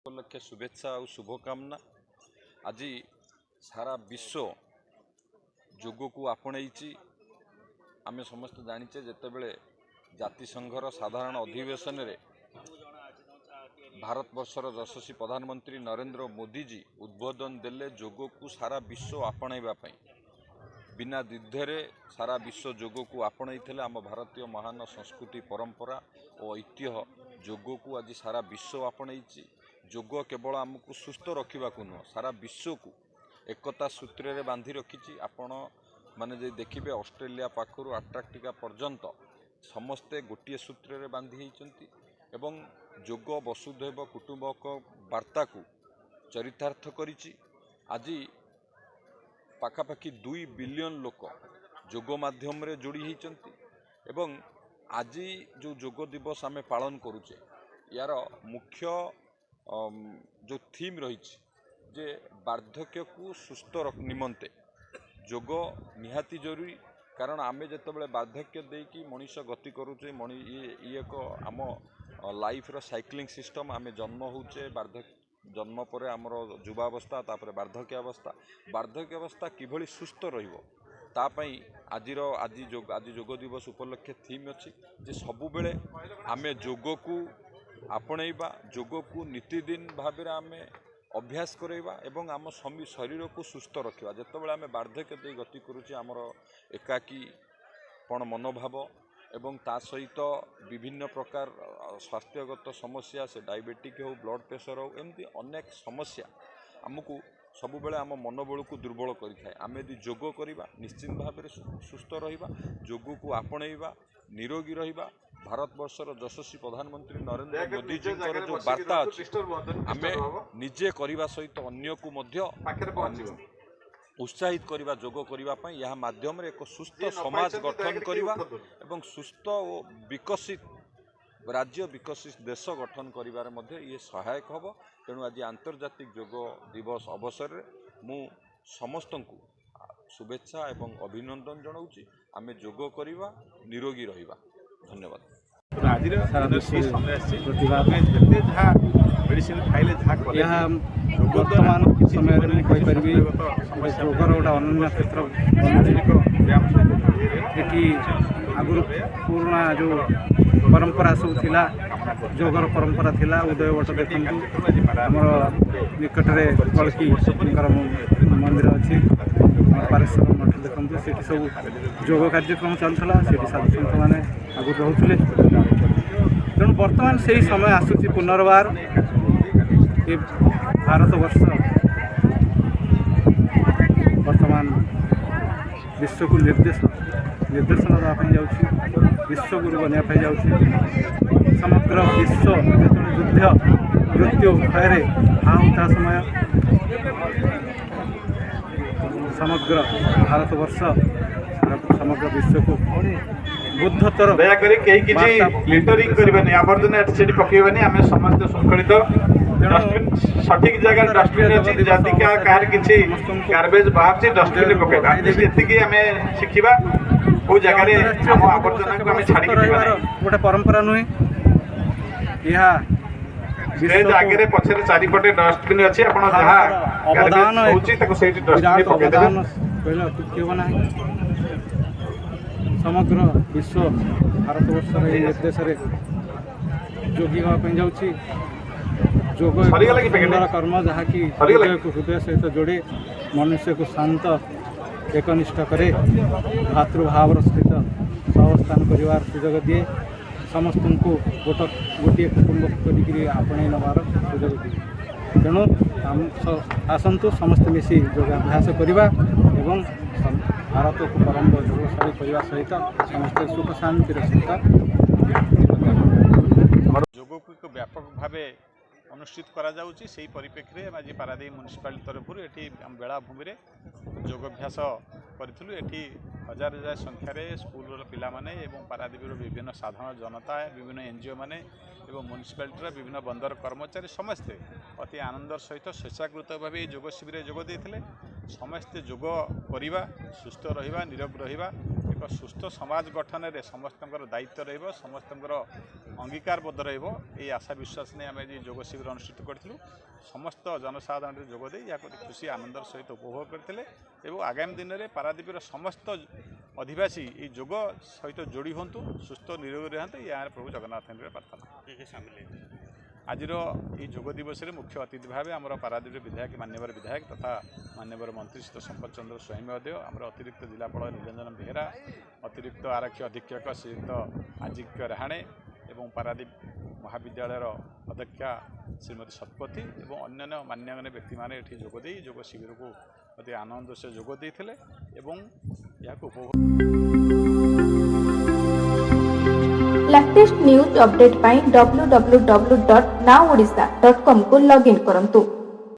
उपलक्षे शुभेच्छा और शुभकामना। आज सारा विश्व योग को आपणई आम समस्त जाचे जितेबले जातिसंघर साधारण अधिवेशन रे भारत वर्षर यशस्वी प्रधानमंत्री नरेंद्र मोदी जी उद्बोधन देले योग को सारा विश्व आपणैबा पई बिना द्विधे सारा विश्व योग को आपणई आम भारतीय महान संस्कृति परंपरा और ऐतिह्य योग को आज सारा विश्व आपणई। योग केवल आमको सुस्थ रखा नुह सारा विश्व को एकता सूत्र रे बांधि रखी। आपण माने जे देखिबे ऑस्ट्रेलिया पाखरु अंटार्कटिका पर्यंत समस्ते गोटे सूत्र रे बांधि होती एवं योग वसुधैव कुटुंबक वार्ता को चरितार्थ करिछि। आज पाखापाखि 2 बिलियन लोक योग माध्यम रे जोड़ी होती एवं आज जो योग दिवस आमे पालन करुचे यार मुख्य जो थीम रही जे वार्धक्य को सुस्थ निमंते योग निहाती जरूरी। कारण आमे जतबले वार्धक्य देकी मनीष गति करुचे ये एक आम लाइफ रो साइक्लिंग सिस्टम। आमे जन्म होचे वार्धक्य जन्म पर आमर युवावस्था तापर वार्धक्य अवस्था किभली सुस्थ रहिबो तापई आज योग दिवस उपलक्षे थीम अच्छी जे सबु बेले आमे योग को आपणैबा योग को नीतिदिन भाव आम अभ्यास करवा एवं आम शरीर को सुस्थ रखा। जितेबाला आम वार्धक्य दे गति करुचे आमर एकाकीपण मनोभाव एवं ता सहित विभिन्न प्रकार स्वास्थ्यगत समस्या से डायबिटिक हो ब्लड प्रेशर हो एमती अनेक समस्या आमको सबुबले आम मनोबल को दुर्बल करें। आम यदि योग करवा निश्चित भाव सुस्थ रहिबा योग को आपणैबा निरोगी रहिबा। भारत वर्षर यशस्वी प्रधानमंत्री नरेंद्र मोदी जी जो वार्ता अच्छी आम निजे करने सहित अन्य को मध्य उत्साहित करवा योग करने यह माध्यम एक सुस्थ समाज गठन करवा एवं सुस्थ और विकसित राज्य विकसित देश गठन कर ये सहायक हम। तेणु आज आंतर्जातिक योग दिवस अवसर में मु समस्त को शुभेच्छा एवं अभिनंदन जनाऊँगी। आम योग करवा निरोगी रहिबा। धन्यवाद। वर्तमान समय में कहीपरि योगर गोटे अनन्य क्षेत्र ये आगुरी पुराना जो परंपरा सब थिला योगर परंपरा थिला उदयवट देखु आमर निकट में कलकी मंदिर अच्छी पारेश्वर मठ देखु से सब योग कार्यक्रम चलता से साधु सन्त मैंने आगुरी रोते तेणु बर्तमान से ही समय आसूची पुनर्बार ये भारत वर्ष वर्तमान विश्व को निर्देशन देवाई जाऊँ विश्वगुरु बनवाई जाऊँ। समग्र विश्व जो युद्ध मृत्यु भय हाउता समय समग्र भारत वर्ष समग्र विश्व को बुद्धतर दयाकोरी कहीं किसी लिटरिंग करबेनी आवर्जना सेठी पकेबेनी आमे समस्त संकलित डस्टबिन सठिक जगह डस्टबिन अछि जाति का कार किछि गार्बेज बाहर से डस्टबिन पकेबा एतिकी आमे शिखिबा ओ जगह रे हम आवर्जना को आमे छाडी दिबा गोटे परंपरा नुहे यहा स्टेज आगे रे पछरे चारि पटे डस्टबिन अछि आपण जहा अवदान होछि ताको सेठी डस्टबिन पके देबे पहला टिके बना समग्र विश्व भारत वर्ष देश जोगी हाँपाई जाऊँगी योग सुंदर कर्म जहाँकि हृदय को हृदय सहित जोड़े मनुष्य को शांत एकनिष्ठ करे भातृभाव सहित सहवस्थान कर सुजोग दिए समस्त को गोटे कुटुंब करपणे नबार सुजोग दिए। तेणु आसतु समस्त मिसी योगाभ्यास करवा एवं भारत को परम गौरवशाली करने सहित समस्त सुख शांति सहित योग को एक व्यापक भाव अनुष्ठित करा जाउची। सेही परिप्रेक्षी आज पारादीप म्युनिसिपालिटी तरफ एटी बेलाभूमि योगाभ्यास करूँ। एटी हजार हजार संख्यार स्कूल पिला माने एवं पारादीप विभिन्न साधारण जनता विभिन्न एनजीओ माने एवं म्युनिसिपालिटी विभिन्न बंदर कर्मचारी समस्ते अति आनंदर सहित स्वेच्छाकृत भाव योग शिविर जोग देते समस्ते योग करवा सुस्थ रहिबा निरोग रहिबा ଏକ ସୁସ୍ଥ ସମାଜ ଗଠନରେ ସମସ୍ତଙ୍କର ଦାୟିତ୍ୱ ରହିବ, ସମସ୍ତଙ୍କର ଅଙ୍ଗୀକାରବଦ୍ଧ ରହିବ, ଏହି ଆଶା ବିଶ୍ୱାସ ନେଇ ଆମେ ଆଜି ଯୋଗ ଶିବିର ଅନୁଷ୍ଠିତ କରିଥିଲୁ। ସମସ୍ତ ଜନସାଧାରଣରେ ଯୋଗ ଦେଇ ଏହାକୁ ଖୁସି ଆନନ୍ଦର ସହିତ ଉପଭୋଗ କରିଥିଲେ ଏବଂ ଆଗାମୀ ଦିନରେ ପାରାଦୀପର ସମସ୍ତ ଅଧିବାସୀ ଏହି ଯୋଗ ସହିତ ଯୋଡ଼ି ହୁଅନ୍ତୁ, ସୁସ୍ଥ ନିରୋଗୀ ରହନ୍ତୁ, ଏହା ପ୍ରଭୁ ଜଗନ୍ନାଥଙ୍କର ପ୍ରାର୍ଥନା। ଆଜିର ଏହି ଯୋଗ ଦିବସରେ ମୁଖ୍ୟ ଅତିଥି ଭାବେ ଆମର ପାରାଦୀପର ବିଧାୟକ ମାନ୍ୟବର ବିଧାୟକ ତଥା ମାନ୍ୟବର ମନ୍ତ୍ରୀ ଶ୍ରୀ ସମ୍ପତ ଚନ୍ଦ୍ର ସ୍ୱାଇଁ ମହୋଦୟ, ଆମର ଅତିରିକ୍ତ ଜିଲ୍ଲାପାଳ ନିରଞ୍ଜନ ବେହେରା, ଅତିରିକ୍ତ ଆରକ୍ଷୀ ଅଧୀକ୍ଷକ ଶ୍ରୀଯୁକ୍ତ ଆଜିକ୍ୟ ରାହାଣେ ଏବଂ ପାରାଦୀପ ମହାବିଦ୍ୟାଳୟର ଅଧ୍ୟକ୍ଷା ଶ୍ରୀମତୀ ଶତପଥୀ ଏବଂ ଅନ୍ୟାନ୍ୟ ମାନ୍ୟଗଣ୍ୟ ବ୍ୟକ୍ତିମାନେ ଏଠି ଯୋଗ ଦେଇ ଯୋଗ ଶିବିରକୁ ଅତି ଆନନ୍ଦର ସହ ଯୋଗ ଦେଇଥିଲେ ଏବଂ ଏହାକୁ ଉପଭୋଗ। लेटेस्ट न्यूज अपडेट पाई www.nowodisha.com को लॉगिन करंतु।